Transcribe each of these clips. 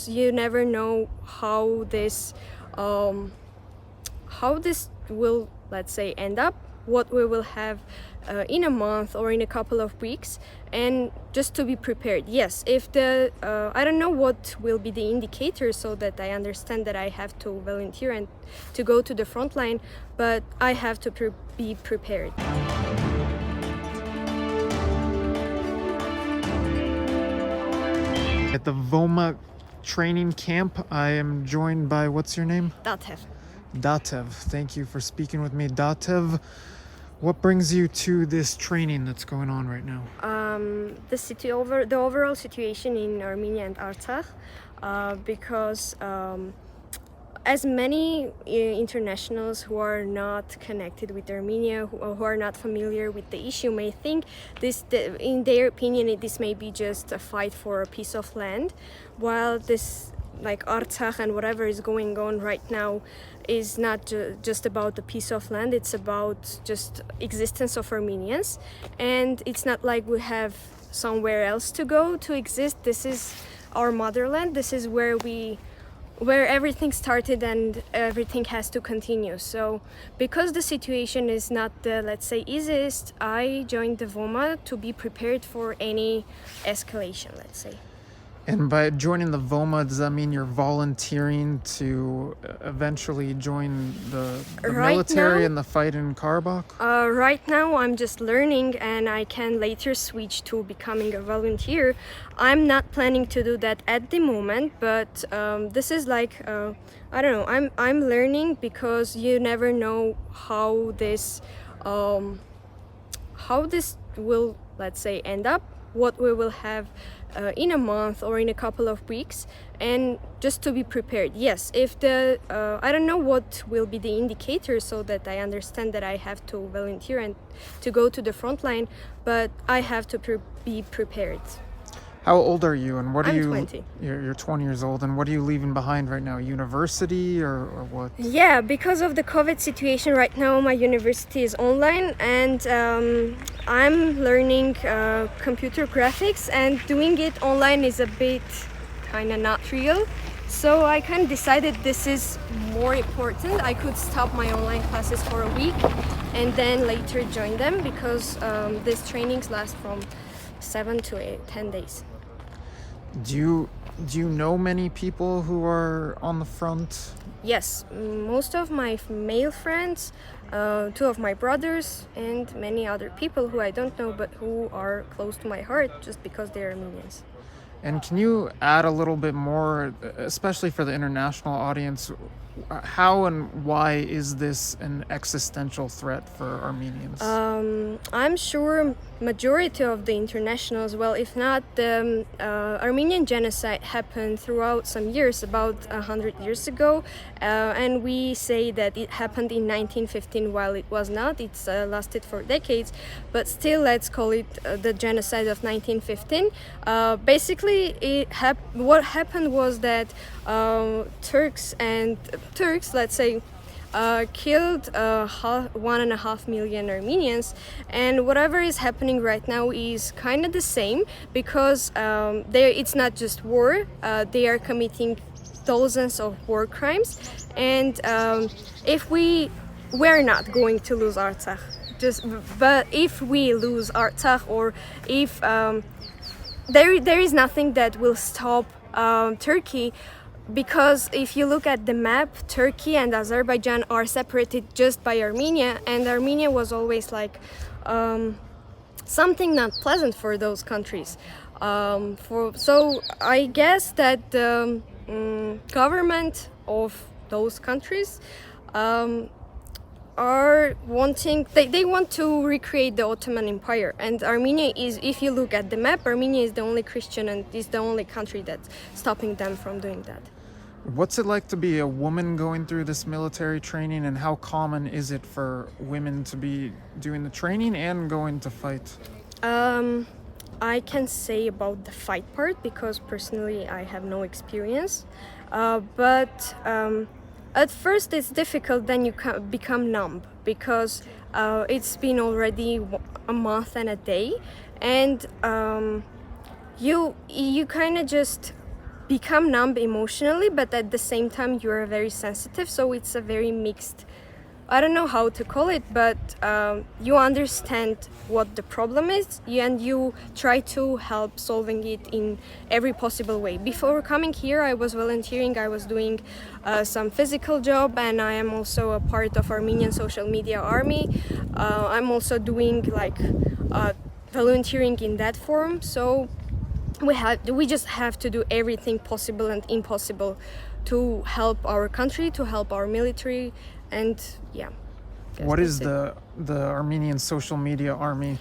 you never know how this will, let's say, end up, what we will have in a month or in a couple of weeks, and just to be prepared. Yes, if I don't know what will be the indicator, so that I understand that I have to volunteer and to go to the front line, but I have to be prepared. At the VoMA training camp, I am joined by, what's your name? Tatev. Tatev. Thank you for speaking with me. Tatev, what brings you to this training that's going on right now? The overall situation in Armenia and Artsakh, because as many internationals who are not connected with Armenia, who are not familiar with the issue, may think in their opinion, this may be just a fight for a piece of land, while this, like Artsakh and whatever is going on right now, is not just about the piece of land. It's about just existence of Armenians, and it's not like we have somewhere else to go to exist. This is our motherland. This is where everything started and everything has to continue. So because the situation is not the, let's say, easiest, I joined the VoMA to be prepared for any escalation, let's say. And by joining the VoMA, does that mean you're volunteering to eventually join the military in the fight in Karabakh? Right now I'm just learning, and I can later switch to becoming a volunteer. I'm not planning to do that at the moment, but this is like, I don't know, I'm learning, because you never know how this will, let's say, end up, what we will have in a month or in a couple of weeks, and just to be prepared. Yes, if I don't know what will be the indicator, so that I understand that I have to volunteer and to go to the front line, but I have to be prepared. How old are you, and what are I'm you? 20. You're 20 years old, and what are you leaving behind right now? University or what? Yeah, because of the COVID situation right now, my university is online, and I'm learning computer graphics, and doing it online is a bit kind of not real. So I kind of decided this is more important. I could stop my online classes for a week and then later join them, because these trainings last from 7 to 10 days. Do you know many people who are on the front? Yes, most of my male friends, 2 of my brothers, and many other people who I don't know, but who are close to my heart just because they're Armenians. And can you add a little bit more, especially for the international audience, how and why is this an existential threat for Armenians? I'm sure majority of the internationals, well, if not, the Armenian genocide happened throughout some years, about 100 years ago, and we say that it happened in 1915, while it was not. It's lasted for decades, but still, let's call it the genocide of 1915. Basically, what happened was that Turks, let's say, killed 1.5 million Armenians, and whatever is happening right now is kind of the same, because it's not just war. They are committing thousands of war crimes, and if we're not going to lose Artsakh, but if we lose Artsakh, or if there is nothing that will stop Turkey. Because if you look at the map, Turkey and Azerbaijan are separated just by Armenia, and Armenia was always like something not pleasant for those countries. So I guess that the government of those countries are wanting, they want to recreate the Ottoman Empire, and Armenia is, if you look at the map, Armenia is the only Christian and is the only country that's stopping them from doing that. What's it like to be a woman going through this military training, and how common is it for women to be doing the training and going to fight? I can say about the fight part, because personally I have no experience, but at first it's difficult, then you become numb, because it's been already a month and a day, and you kind of just become numb emotionally, but at the same time you are very sensitive, so it's a very mixed, I don't know how to call it, but you understand what the problem is and you try to help solving it in every possible way. Before coming here, I was volunteering, I was doing some physical job, and I am also a part of Armenian social media army. I'm also doing like volunteering in that form, so we just have to do everything possible and impossible to help our country, to help our military, and yeah. What is the Armenian social media army?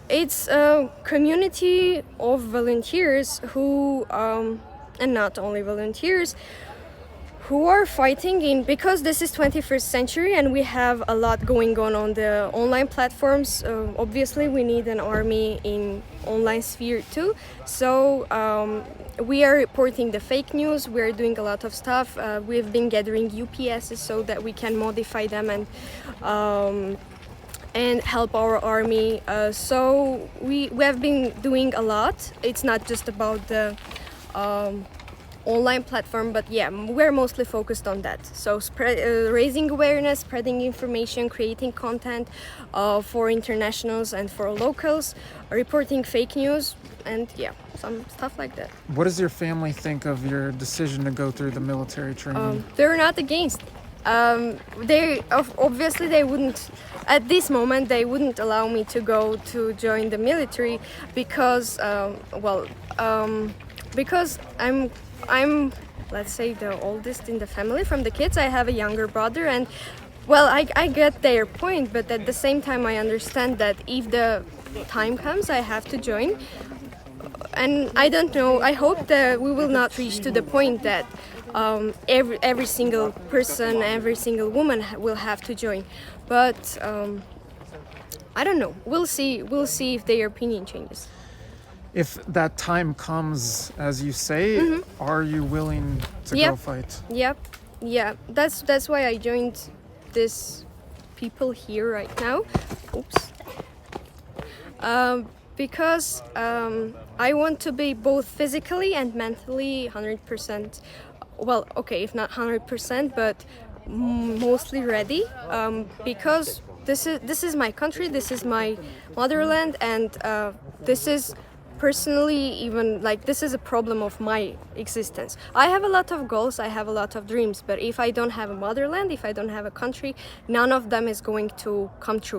It's a community of volunteers who, and not only volunteers, who are fighting in, because this is 21st century and we have a lot going on the online platforms. Obviously we need an army in online sphere too, so we are reporting the fake news, we're doing a lot of stuff. We've been gathering UPSs so that we can modify them and help our army. So we have been doing a lot. It's not just about the online platform, but yeah, we're mostly focused on that. So raising awareness, spreading information, creating content for internationals and for locals, reporting fake news, and yeah, some stuff like that. What does your family think of your decision to go through the military training? They're not against. Obviously they wouldn't, at this moment they wouldn't allow me to go to join the military because because I'm, let's say, the oldest in the family from the kids. I have a younger brother, and well, I get their point, but at the same time I understand that if the time comes I have to join. And I don't know, I hope that we will not reach to the point that every single person, every single woman will have to join. But I don't know, we'll see if their opinion changes. If that time comes, as you say, are you willing to go fight? Yep. Yeah, that's why I joined this people here right now. Oops. Because I want to be both physically and mentally 100%, well, okay, if not 100%, but mostly ready, because this is my country, this is my motherland, and this is personally, even like, this is a problem of my existence. I have a lot of goals, I have a lot of dreams, but if I don't have a motherland, if I don't have a country, none of them is going to come true.